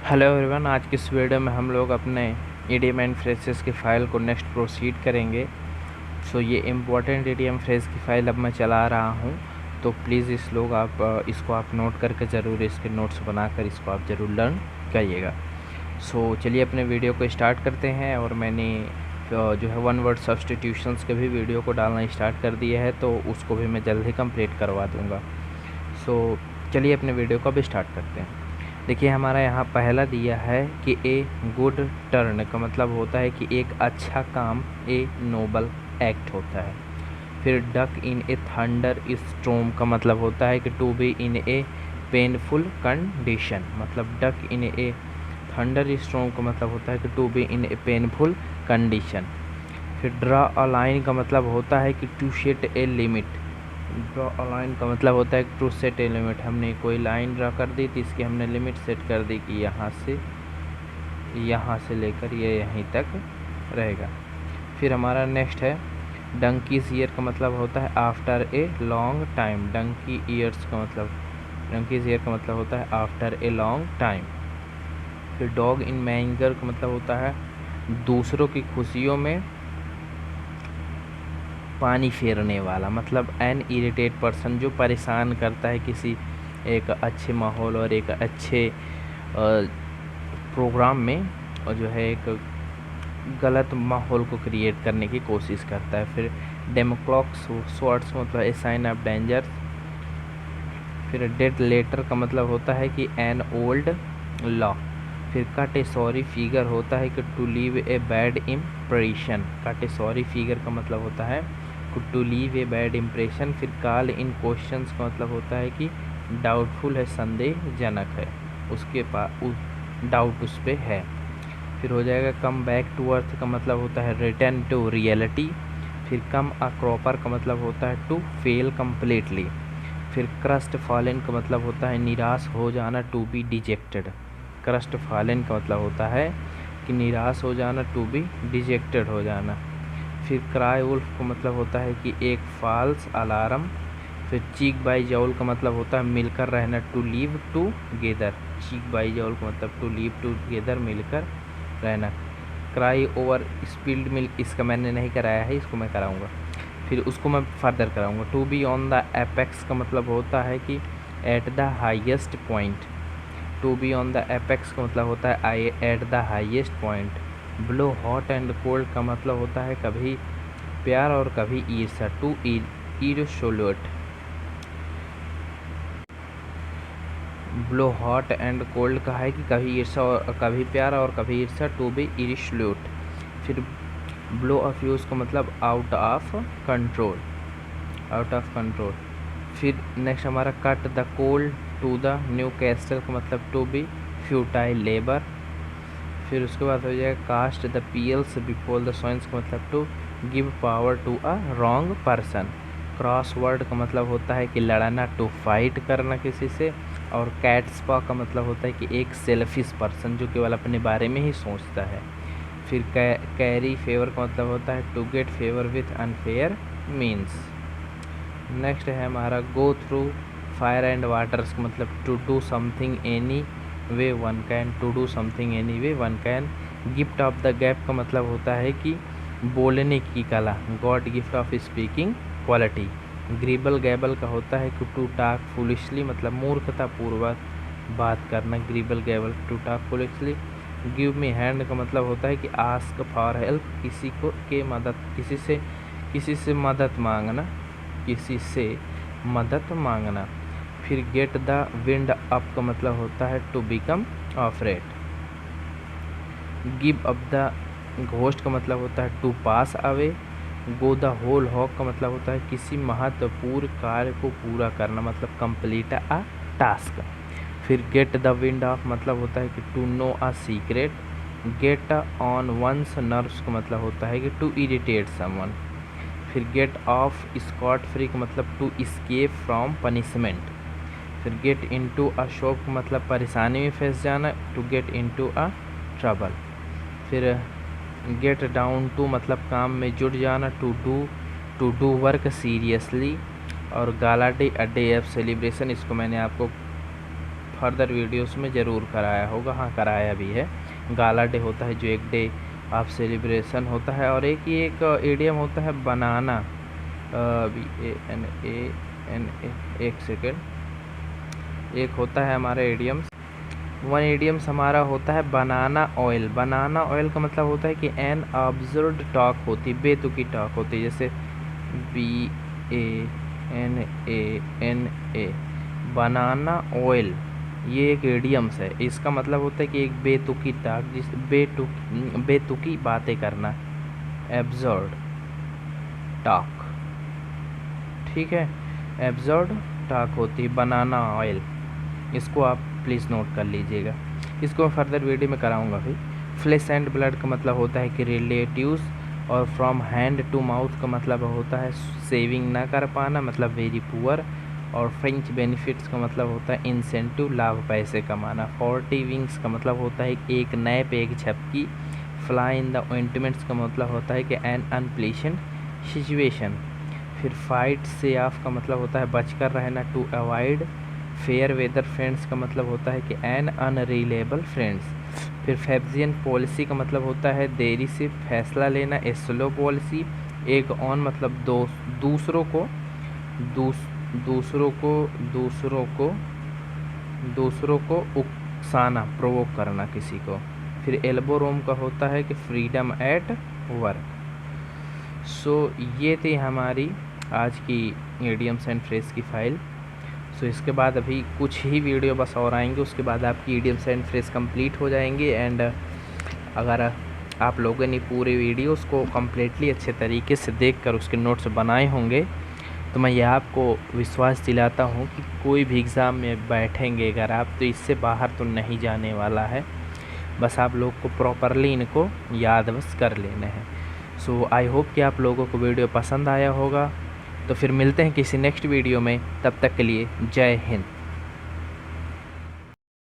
Hello everyone, आज की इस वीडियो में हम लोग अपने ईडीएम एंड फ्रेजेस की फ़ाइल को नेक्स्ट प्रोसीड करेंगे। ये इम्पोर्टेंट ईडीएम फ्रेज की फ़ाइल अब मैं चला रहा हूँ, तो प्लीज़ इसको आप नोट करके ज़रूर इसके नोट्स बनाकर इसको आप ज़रूर लर्न करिएगा। चलिए अपने वीडियो को स्टार्ट करते हैं। और मैंने जो है वन वर्ड सब्स्टिट्यूशंस के भी वीडियो को डालना स्टार्ट कर दिया है, तो उसको भी मैं जल्द ही कंप्लीट करवा दूँगा। चलिए अपने वीडियो को अब स्टार्ट करते हैं। देखिए, हमारा यहाँ पहला दिया है कि ए गुड टर्न का मतलब होता है कि एक अच्छा काम, ए नोबल एक्ट होता है। फिर duck in a thunder storm का मतलब होता है कि to be in a painful condition. मतलब duck in a thunder storm का मतलब होता है कि to be in a painful condition. फिर ड्रा अ लाइन का मतलब होता है कि to set a limit. Draw a line का मतलब होता है टू सेट ए लिमिट। हमने कोई लाइन ड्रा कर दी तो इसकी हमने लिमिट सेट कर दी कि यहाँ से लेकर ये यहीं तक रहेगा। फिर हमारा नेक्स्ट है डंकीज ईयर का मतलब होता है after a long time. Donkeys year का मतलब होता है आफ्टर ए लॉन्ग टाइम। फिर डॉग इन मैंगर का मतलब होता है दूसरों की खुशियों में पानी फेरने वाला। मतलब एन इरिटेट पर्सन, जो परेशान करता है किसी एक अच्छे माहौल और एक अच्छे प्रोग्राम में, और जो है एक गलत माहौल को क्रिएट करने की कोशिश करता है। फिर डेमोक्लॉक्स स्वॉर्ड्स मतलब ए साइन ऑफ डेंजर। फिर डेड लेटर का मतलब होता है कि एन ओल्ड लॉ। फिर कट ए सॉरी फिगर होता है कि to leave a bad impression. Cut a sorry figure का मतलब होता है to leave a bad impression. फिर कॉल इन क्वेश्चंस का मतलब होता है कि डाउटफुल है, संदेहजनक है, उसके पास डाउट उस पर है। फिर हो जाएगा कम बैक टू अर्थ का मतलब होता है रिटर्न टू रियलिटी। फिर कम अ क्रॉपर का मतलब होता है टू फेल कम्प्लीटली। फिर क्रस्ट फॉलन का मतलब होता है निराश हो जाना, to be dejected. Crestfallen का मतलब होता है कि निराश हो जाना, टू बी डिजेक्टेड हो जाना। फिर क्राई वुल्फ का मतलब होता है कि एक फॉल्स अलार्म। फिर चीक बाई जॉल का मतलब होता है मिलकर रहना, to live together. Cheek by jowl का मतलब टू लीव टूगेदर, मिलकर रहना। क्राई ओवर स्पिल्ड मिल्क, इसका मैंने नहीं कराया है, इसको मैं कराऊंगा, फिर उसको मैं फर्दर कराऊंगा। To be on the apex का मतलब होता है कि at the highest point. To be on the apex का मतलब होता है at the highest point. Blow hot and cold का मतलब होता है कभी प्यार और कभी ईर्ष्या, to irresolute. Blow hot and cold का है कि कभी ईर्ष्या और कभी प्यार और कभी ईर्ष्या, टू बी इरसोल्यूट। फिर ब्लो ऑफ फ्यूज का मतलब out of control, out of control. फिर नेक्स्ट हमारा cut the coal to the Newcastle का मतलब टू बी फ्यूटाइल लेबर। फिर उसके बाद हो जाएगा cast the pearls before the swines का मतलब to give power to a wrong person. Cross word का मतलब होता है कि लड़ना, टू फाइट करना किसी से। और कैट्सपा का मतलब होता है कि एक सेल्फिश पर्सन जो केवल अपने बारे में ही सोचता है। फिर कैरी फेवर का मतलब होता है to get favour with unfair means. Next है हमारा go through fire and waters का मतलब to do something any way one can, to do something any way one can. Gift of the gab का मतलब होता है कि बोलने की कला, god gift of speaking quality. Gibble gabble का होता है कि टू टॉक फुलिशली, मतलब मूर्खतापूर्वक बात करना, gibble gabble to talk foolishly. Give me hand का मतलब होता है कि आस्क फॉर हेल्प, किसी से मदद मांगना, किसी से मदद मांगना। फिर गेट द विंड अप का मतलब होता है to become afraid. Give up the ghost का मतलब होता है to pass away. Go the whole hog का मतलब होता है किसी महत्वपूर्ण कार्य को पूरा करना, मतलब कंप्लीट अ टास्क। फिर गेट द विंड ऑफ मतलब होता है कि to know a secret. Get on one's nerves का मतलब होता है कि टू इरिटेट समवन। फिर गेट ऑफ स्कॉट फ्री का मतलब टू स्केप फ्रॉम पनिशमेंट। फिर गेट इनटू अ शॉप का मतलब परेशानी में फंस जाना, to get into a trouble. फिर गेट डाउन टू मतलब काम में जुट जाना, टू डू वर्क सीरियसली। और gala day a day of celebration, इसको मैंने आपको फर्दर वीडियोस में ज़रूर कराया होगा, हाँ कराया भी है। गाला डे होता है जो एक डे ऑफ सेलिब्रेशन होता है, और एक एडियम होता है बनाना, BANANA, एक सेकेंड, एक होता है हमारा एडियम्स, वन एडियम्स हमारा होता है बनाना ऑयल। बनाना ऑयल का मतलब होता है कि एन अब्जर्व्ड टॉक होती है, बेतुकी टॉक होती है, जैसे BANANA, बनाना ऑयल, ये एक एडियम्स है। इसका मतलब होता है कि एक बेतुकी टॉक, बेतुकी बातें करना, एब्जर्व्ड टॉक, ठीक है, एब्जर्व्ड टॉक होती है बनाना ऑयल। इसको आप प्लीज़ नोट कर लीजिएगा, इसको मैं फर्दर वीडियो में कराऊंगा भी। फ्लेश एंड ब्लड का मतलब होता है कि रिलेटिव्स, और फ्रॉम हैंड टू माउथ का मतलब होता है सेविंग ना कर पाना, मतलब वेरी पुअर। और फ्रेंच बेनिफिट्स का मतलब होता है इंसेंटिव, लाभ, पैसे कमाना। 40 विंग्स का मतलब होता है एक नए पे एक झपकी। फ्लाई इन द ऑइंटमेंट्स का मतलब होता है कि एन अनप्लीजेंट सिचुएशन। फिर फाइट से ऑफ का मतलब होता है बचकर रहना, to avoid. Fair weather friends का मतलब होता है कि एन अनरिलेबल फ्रेंड्स। फिर फेब्जियन पॉलिसी का मतलब होता है देरी से फैसला लेना, ए स्लो पॉलिसी। एक ऑन मतलब दूसरों को उकसाना, प्रोवोक करना किसी को। फिर एल्बो रोम का होता है कि फ्रीडम एट वर्क। सो ये थी हमारी आज की इडियम्स एंड फ्रेज की फाइल। सो इसके बाद अभी कुछ ही वीडियो बस और आएंगे, उसके बाद आपकी इडियम्स एंड फ्रेज कंप्लीट हो जाएंगे। एंड अगर आप लोगों ने पूरे वीडियोस को कम्प्लीटली अच्छे तरीके से देखकर उसके नोट्स बनाए होंगे, तो मैं यह आपको विश्वास दिलाता हूँ कि कोई भी एग्ज़ाम में बैठेंगे अगर आप, तो इससे बाहर तो नहीं जाने वाला है। बस आप लोग को प्रॉपरली इनको याद बस कर लेने हैं। सो आई होप कि आप लोगों को वीडियो पसंद आया होगा। तो फिर मिलते हैं किसी नेक्स्ट वीडियो में, तब तक के लिए जय हिंद।